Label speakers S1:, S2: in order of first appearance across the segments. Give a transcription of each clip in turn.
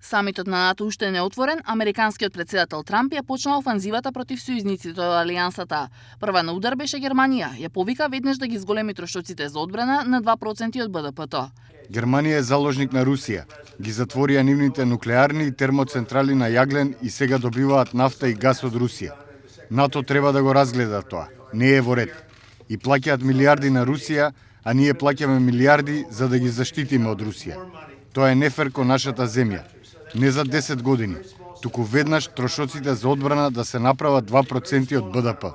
S1: Самитот на НАТО уште не е отворен, американскиот председател Трамп ја почна офанзивата против сојузниците од алијансата. Прва на удар беше Германија, ја повика веднаш да ги зголеми трошоците за одбрана на 2% од БДП-то.
S2: Германија е заложник на Русија. Ги затворија нивните нуклеарни и термоцентрали на јаглен и сега добиваат нафта и газ од Русија. НАТО треба да го разгледа тоа. Не е во ред. И плаќаат милиарди на Русија, а ние плаќаме милиарди за да ги заштитиме од Русија. Тоа е нефер кон нашата земја. Не за 10 години, туку веднаш трошоците за одбрана да се направат 2% од БДП.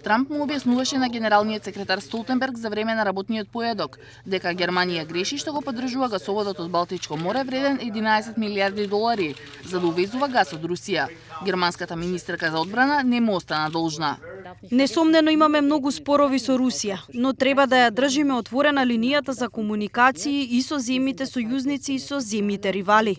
S1: Трамп му објаснуваше на генералниот секретар Столтенберг за време на работниот поедок дека Германија греши што го поддржува гасоводот од Балтичко море вреден 11 милиарди долари за да увезува газ од Русија. Германската министерка за одбрана не му остана должна.
S3: Несомнено имаме многу спорови со Русија, но треба да ја држиме отворена линијата за комуникации и со земјите сојузници и со земјите ривали.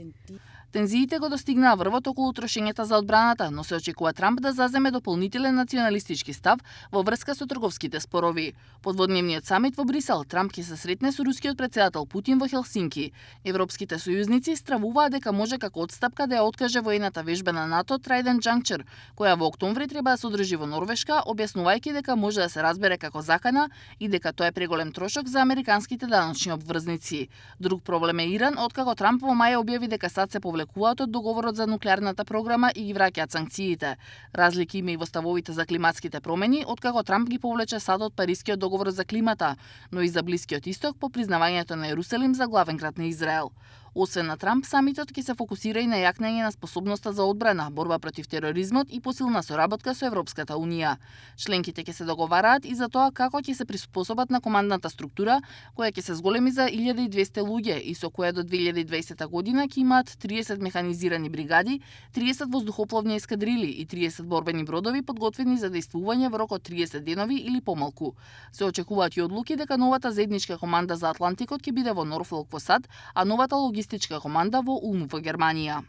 S1: Тензиите го достигнаа врвот околу трошењата за одбраната, но се очекува Трамп да заземе дополнителен националистички став во врска со трговските спорови. По дводневниот самит во Брисел, Трамп ќе се сретне со рускиот председател Путин во Хелсинки. Европските сојузници стравуваат дека може како отстапка да ја откаже воената вежба на НАТО Trident Juncture, која во октомври треба да се одржи во Норвешка, објаснувајќи дека може да се разбере како закана и дека тоа е преголем трошок за американските даночни обврзници. Друг проблем е Иран, откако Трамп во мај објави дека САД се повлекуваат од договорот за нуклеарната програма и ги враќаат санкциите. Разлики има и во ставовите за климатските промени, откако Трамп ги повлече САД од Парискиот договор за климата, но и за Блискиот исток по признавањето на Јерусалим за главен град на Израел. Освен на Трамп, самитот ќе се фокусира и на јакнење на способноста за одбрана, борба против тероризмот и посилна соработка со Европската унија. Членките ќе се договараат и за тоа како ќе се приспособат на командната структура, која ќе се зголеми за 1200 луѓе и со која до 2020 година ќе имаат 30 механизирани бригади, 30 воздухопловни ескадрили и 30 борбени бродови подготвени за дејствување во рок од 30 денови или помалку. Се очекуваат и одлуки дека новата заедничка команда за Атлантикот ќе биде во Норфолк во САД, а новата логистичка команда во Улм во Германија.